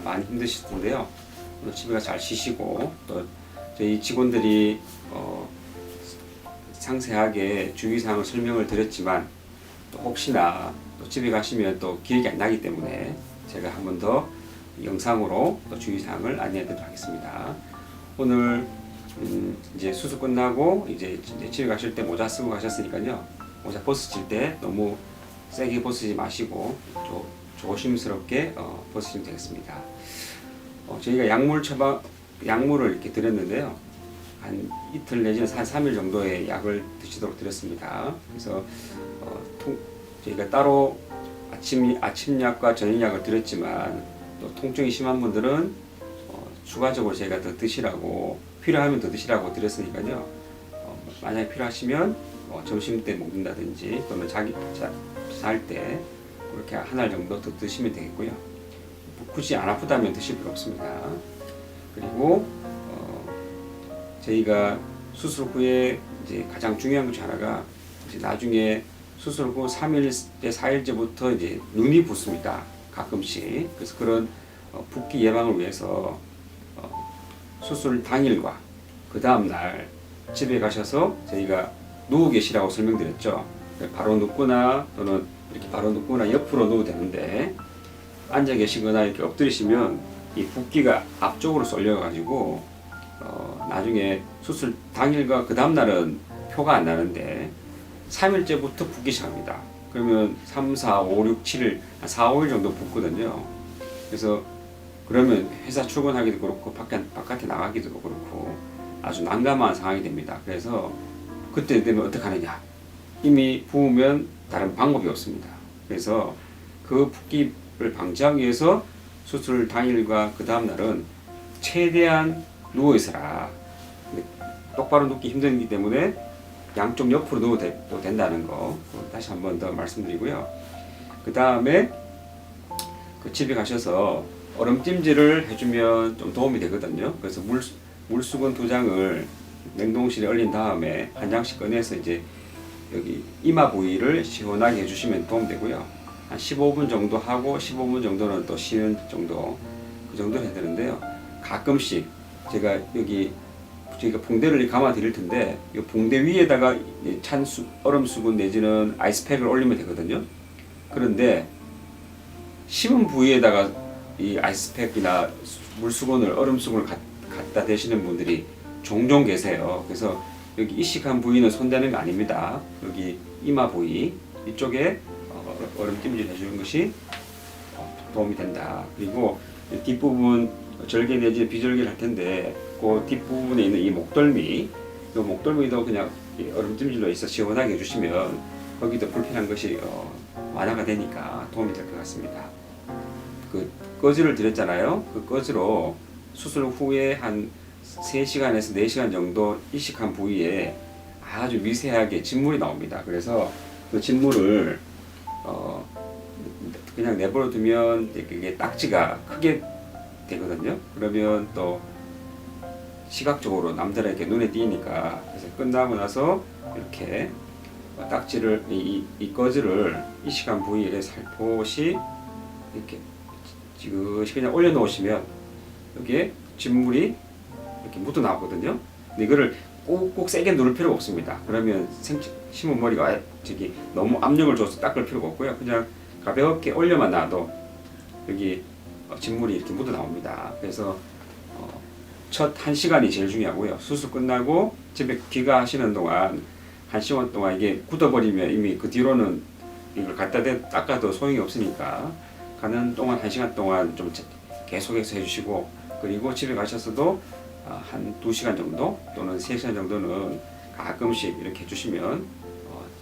많이 힘드실 텐데요. 집에 가서 잘 쉬시고, 또 저희 직원들이 상세하게 주의사항을 설명을 드렸지만 또 혹시나 또 집에 가시면 또 기억이 안 나기 때문에 제가 한 번 더 영상으로 또 주의사항을 안내해 드리도록 하겠습니다. 오늘 이제 수술 끝나고 이제 집에 가실 때 모자 쓰고 가셨으니까요. 모자 벗으실 때 너무 세게 벗으지 마시고 조심스럽게 벗으시면 되겠습니다. 저희가 약물을 이렇게 드렸는데요. 한 이틀 내지는 한 3일 정도의 약을 드시도록 드렸습니다. 그래서 저희가 따로 아침약과 저녁약을 드렸지만 또 통증이 심한 분들은 추가적으로 저희가 더 드시라고, 필요하면 더 드시라고 드렸으니까요. 만약에 필요하시면 점심 때 먹는다든지 또는 잘 때 그렇게 한 알 정도 더 드시면 되겠고요. 굳이 안 아프다면 드실 필요 없습니다. 그리고 저희가 수술 후에 이제 가장 중요한 것 중 하나가 이제 나중에 수술 후 3일째, 4일째부터 이제 눈이 붓습니다. 가끔씩. 그래서 그런 붓기 예방을 위해서 수술 당일과 그 다음 날 집에 가셔서 저희가 누워 계시라고 설명드렸죠. 바로 눕거나 또는 이렇게 바로 눕거나 옆으로 누워도 되는데 앉아 계시거나 이렇게 엎드리시면 이 붓기가 앞쪽으로 쏠려가지고 나중에 수술 당일과 그 다음 날은 표가 안 나는데 3일째부터 붓기 시작합니다. 그러면 3, 4, 5, 6, 7일, 한 4, 5일 정도 붓거든요. 그래서 그러면 회사 출근하기도 그렇고 바깥에 나가기도 그렇고 아주 난감한 상황이 됩니다. 그래서 그때 되면 어떻게 하느냐? 이미 부으면 다른 방법이 없습니다. 그래서 그 붓기를 방지하기 위해서 수술 당일과 그 다음 날은 최대한 누워 있어라. 똑바로 눕기 힘들기 때문에 양쪽 옆으로 누워도 된다는 거 다시 한 번 더 말씀드리고요. 그 다음에 그 집에 가셔서 얼음찜질을 해주면 좀 도움이 되거든요. 그래서 물수건 2장을 냉동실에 얼린 다음에 한 장씩 꺼내서 이제 여기 이마 부위를 시원하게 해주시면 도움되고요. 한 15분 정도 하고 15분 정도는 또 쉬는 정도, 그 정도 해야 되는데요. 가끔씩 제가 저희가 붕대를 감아 드릴 텐데 이 붕대 위에다가 얼음 수건 내지는 아이스팩을 올리면 되거든요. 그런데 심은 부위에다가 이 아이스팩이나 물수건을 얼음 수건을 갖다 대시는 분들이 종종 계세요. 그래서 여기 이식한 부위는 손대는 거 아닙니다. 여기 이마 부위 이쪽에 얼음찜질 해주는 것이 도움이 된다. 그리고 뒷부분 절개 내지 비절개를 할 텐데 그 뒷부분에 있는 이 목덜미도 그냥 얼음찜질로 있어 시원하게 해주시면 거기도 불편한 것이 완화가 되니까 도움이 될 것 같습니다. 그 거즈를 드렸잖아요. 그 거즈로 수술 후에 한 3시간에서 4시간 정도 이식한 부위에 아주 미세하게 진물이 나옵니다. 그래서 그 진물을 그냥 내버려 두면 이게 딱지가 크게 되거든요. 그러면 또 시각적으로 남들에게 눈에 띄니까, 그래서 끝나고 나서 이렇게 딱지를 이 거즈를 이식한 부위에 살포시 이렇게 지그시 그냥 올려놓으시면 여기에 진물이 이렇게 묻어 나오거든요. 근데 이거를 꾹꾹 세게 누를 필요가 없습니다. 그러면 심은 머리가 너무 압력을 줘서 닦을 필요가 없고요. 그냥 가볍게 올려만 놔도 여기 진물이 이렇게 묻어 나옵니다. 그래서 첫 1시간이 제일 중요하고요. 수술 끝나고 집에 귀가하시는 동안 1시간 동안 이게 굳어버리면 이미 그 뒤로는 이걸 갖다 닦아도 소용이 없으니까 가는 동안 1시간 동안 좀 계속해서 해주시고, 그리고 집에 가셔서도 한 2시간 정도 또는 3시간 정도는 가끔씩 이렇게 해주시면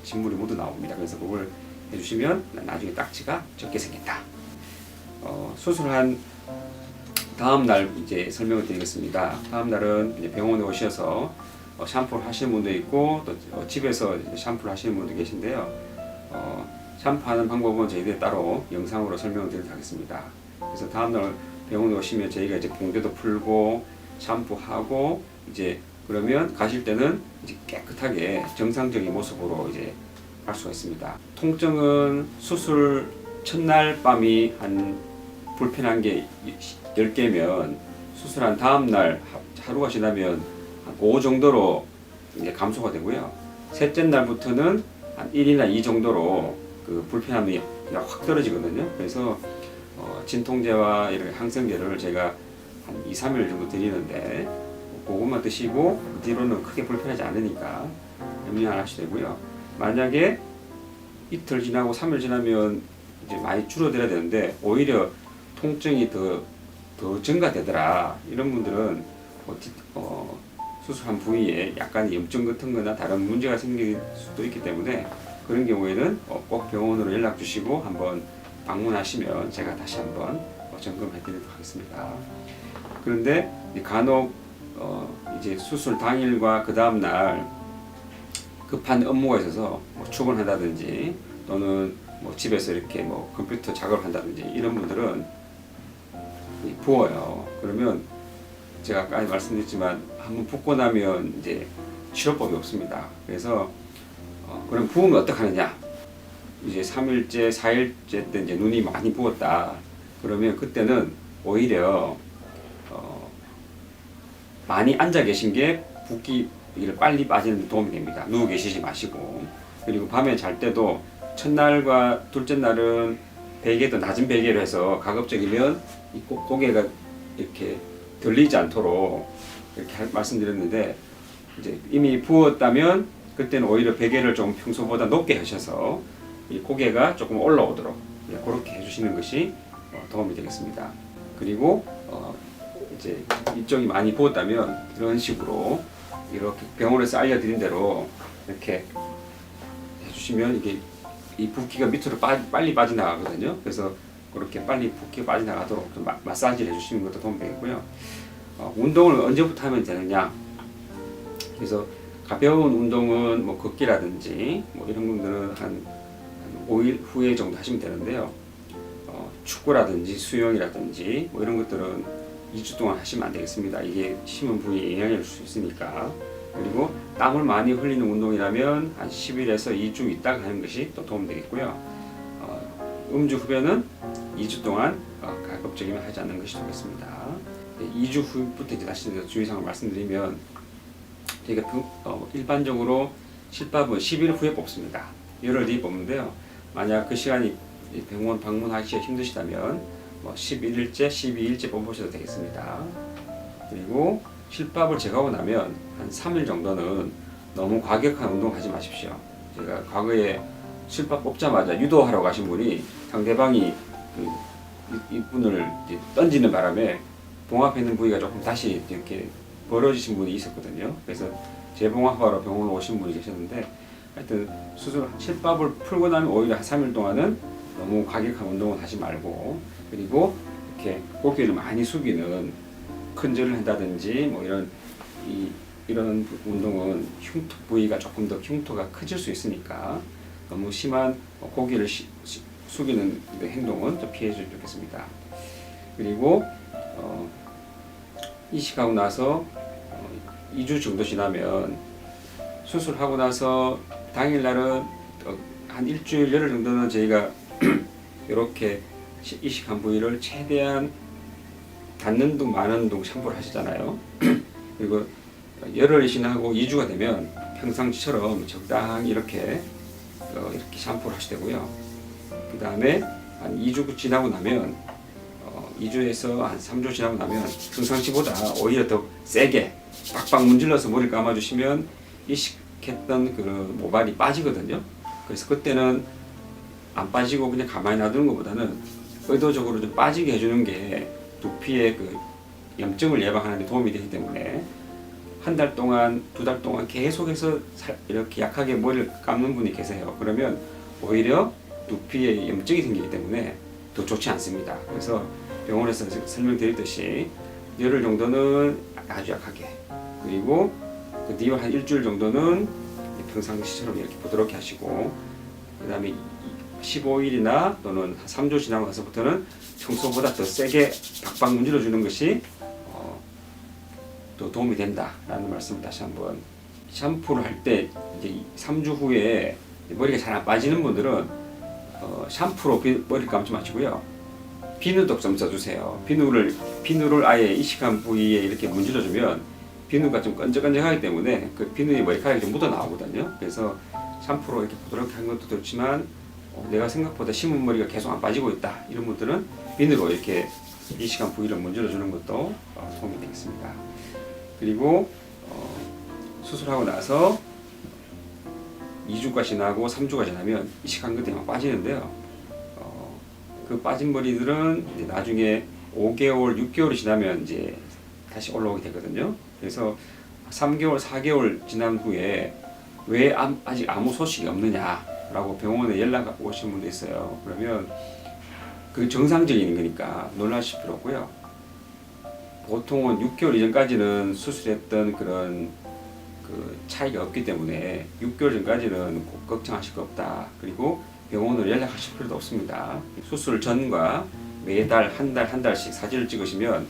진물이 모두 나옵니다. 그래서 그걸 해주시면 나중에 딱지가 적게 생긴다. 수술한 다음 날 이제 설명을 드리겠습니다. 다음 날은 이제 병원에 오셔서 샴푸를 하시는 분도 있고 또 집에서 샴푸를 하시는 분도 계신데요. 샴푸하는 방법은 저희들이 따로 영상으로 설명을 드리도록 하겠습니다. 그래서 다음날 병원에 오시면 저희가 이제 붕대도 풀고 샴푸하고 이제 그러면 가실 때는 이제 깨끗하게 정상적인 모습으로 이제 할 수가 있습니다. 통증은 수술 첫날 밤이 한 불편한 게 10개면 수술한 다음 날 하루가 지나면 한 5 정도로 이제 감소가 되고요. 셋째 날부터는 한 1이나 2 정도로 그 불편함이 확 떨어지거든요. 그래서 진통제와 이런 항생제를 제가 한 2, 3일 정도 드리는데 그것만 드시고 그 뒤로는 크게 불편하지 않으니까 염려 안 하셔도 되고요. 만약에 이틀 지나고 3일 지나면 이제 많이 줄어들어야 되는데 오히려 통증이 더 증가되더라 이런 분들은 수술한 부위에 약간 염증 같은 거나 다른 문제가 생길 수도 있기 때문에 그런 경우에는 꼭 병원으로 연락 주시고 한번 방문하시면 제가 다시 한번 점검해 드리도록 하겠습니다. 그런데 간혹 이제 수술 당일과 그 다음 날 급한 업무가 있어서 출근한다든지 또는 집에서 이렇게 컴퓨터 작업을 한다든지 이런 분들은 부어요. 그러면 제가 아까 말씀드렸지만 한번 붓고 나면 이제 치료법이 없습니다. 그래서 그럼 부으면 어떡하느냐? 이제 3일째, 4일째 때 이제 눈이 많이 부었다. 그러면 그때는 오히려 많이 앉아 계신 게 붓기를 빨리 빠지는 데 도움이 됩니다. 누워 계시지 마시고. 그리고 밤에 잘 때도 첫날과 둘째 날은 베개도 낮은 베개로 해서 가급적이면 이 고개가 이렇게 들리지 않도록 이렇게 말씀드렸는데 이제 이미 부었다면 그때는 오히려 베개를 좀 평소보다 높게 하셔서 이 고개가 조금 올라오도록 그렇게 해주시는 것이 도움이 되겠습니다. 그리고 이제 이쪽이 많이 부었다면 이런 식으로 이렇게 병원에서 알려드린 대로 이렇게 해주시면 이게 이 붓기가 밑으로 빨리 빠져나가거든요. 그래서 그렇게 빨리 붓기가 빠져나가도록 좀 마사지를 해주시는 것도 도움이 되겠고요. 운동을 언제부터 하면 되느냐? 그래서 가벼운 운동은 걷기라든지 이런 분들은 한 5일 후에 정도 하시면 되는데요. 축구라든지 수영이라든지 이런 것들은 2주 동안 하시면 안 되겠습니다. 이게 심은 부위에 영향을 줄 수 있으니까. 그리고 땀을 많이 흘리는 운동이라면 한 10일에서 2주 있다가 하는 것이 또 도움 되겠고요. 음주 후에는 2주 동안 가급적이면 하지 않는 것이 좋겠습니다. 2주 후부터 이제 다시 주의사항을 말씀드리면 저희가 일반적으로 실밥은 10일 후에 뽑습니다. 열흘 뒤에 뽑는데요. 만약 그 시간이 병원 방문하시기 힘드시다면 11일째, 12일째 뽑으셔도 되겠습니다. 그리고 실밥을 제거하고 나면 한 3일 정도는 너무 과격한 운동 하지 마십시오. 제가 과거에 실밥 뽑자마자 유도하러 가신 분이 상대방이 이분을 던지는 바람에 봉합해 있는 부위가 조금 다시 이렇게 벌어지신 분이 있었거든요. 그래서 재봉합하러 병원에 오신 분이 계셨는데 하여튼 실밥을 풀고 나면 오히려 한 3일 동안은 너무 과격한 운동을 하지 말고 그리고 이렇게 고개를 많이 숙이는 큰절을 한다든지 이런 운동은 흉터 부위가 조금 더 흉터가 커질 수 있으니까 너무 심한 고개를 숙이는 행동은 좀 피해 주시면 좋겠습니다. 그리고 이식하고 나서 2주 정도 지나면 수술하고 나서 당일날은 한 일주일 열흘 정도는 저희가 이렇게 이식한 부위를 최대한 닿는 둥 마는 둥 샴푸를 하시잖아요. 그리고 열흘이 지나고 2주가 되면 평상시처럼 적당히 이렇게 샴푸를 하셔도 되고요. 그 다음에 한 2주 지나고 나면 2주에서 한 3주 지나고 나면 평상시보다 오히려 더 세게 빡빡 문질러서 머리를 감아주시면 이식했던 그 모발이 빠지거든요. 그래서 그때는 안 빠지고 그냥 가만히 놔두는 것보다는 의도적으로 좀 빠지게 해주는 게 두피의 그 염증을 예방하는 데 도움이 되기 때문에 한 달 동안, 2달 동안 계속해서 이렇게 약하게 머리를 감는 분이 계세요. 그러면 오히려 두피에 염증이 생기기 때문에 더 좋지 않습니다. 그래서 병원에서 설명드렸듯이 열흘 정도는 아주 약하게 그리고 그 뒤에 한 일주일 정도는 평상시처럼 이렇게 부드럽게 하시고 그 다음에 15일이나 또는 3주 지나고 나서부터는 평소보다 더 세게 박박 문질러 주는 것이 또 도움이 된다라는 말씀을 다시 한번 샴푸를 할 때 이제 3주 후에 머리가 잘 안 빠지는 분들은 샴푸로 머리를 감지 마시고요. 비누도 좀 써주세요. 비누를 아예 이식한 부위에 이렇게 문질러주면 비누가 좀 끈적끈적하기 때문에 그 비누에 머리카락이 좀 묻어 나오거든요. 그래서 샴푸로 이렇게 부드럽게 한 것도 좋지만 내가 생각보다 심은 머리가 계속 안 빠지고 있다 이런 분들은 비누로 이렇게 이식한 부위를 문질러주는 것도 도움이 되겠습니다. 그리고 수술하고 나서 2주가 지나고 3주가 지나면 이식한 것들이 막 빠지는데요. 그 빠진 머리들은 이제 나중에 5개월, 6개월이 지나면 이제 다시 올라오게 되거든요. 그래서 3개월, 4개월 지난 후에 왜 아직 아무 소식이 없느냐라고 병원에 연락 오신 분도 있어요. 그러면 그 정상적인 거니까 놀라실 필요 없고요. 보통은 6개월 이전까지는 수술했던 그런 그 차이가 없기 때문에 6개월 전까지는 꼭 걱정하실 거 없다. 그리고 병원으로 연락하실 필요도 없습니다. 수술 전과 매달 한 달씩 사진을 찍으시면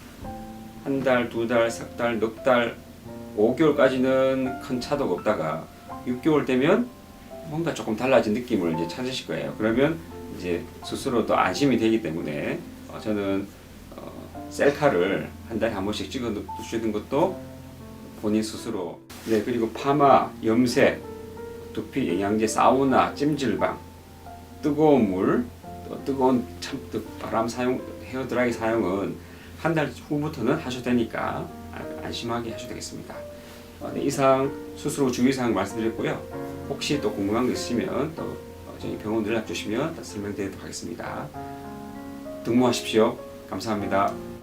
한 달, 두 달, 석 달, 넉 달, 5개월까지는 큰 차도가 없다가 6개월 되면 뭔가 조금 달라진 느낌을 이제 찾으실 거예요. 그러면 이제 스스로도 안심이 되기 때문에 저는 셀카를 한 달에 한 번씩 찍어 두시는 것도 본인 스스로. 네, 그리고 파마, 염색, 두피 영양제, 사우나, 찜질방, 뜨거운 물, 또 뜨거운 바람 사용, 헤어드라이 사용은 한 달 후부터는 하셔도 되니까 안심하게 하셔도 되겠습니다. 네, 이상 수술 후 주의사항 말씀드렸고요. 혹시 또 궁금한 거 있으면 또 저희 병원 연락 주시면 설명드리도록 하겠습니다. 등모하십시오. 감사합니다.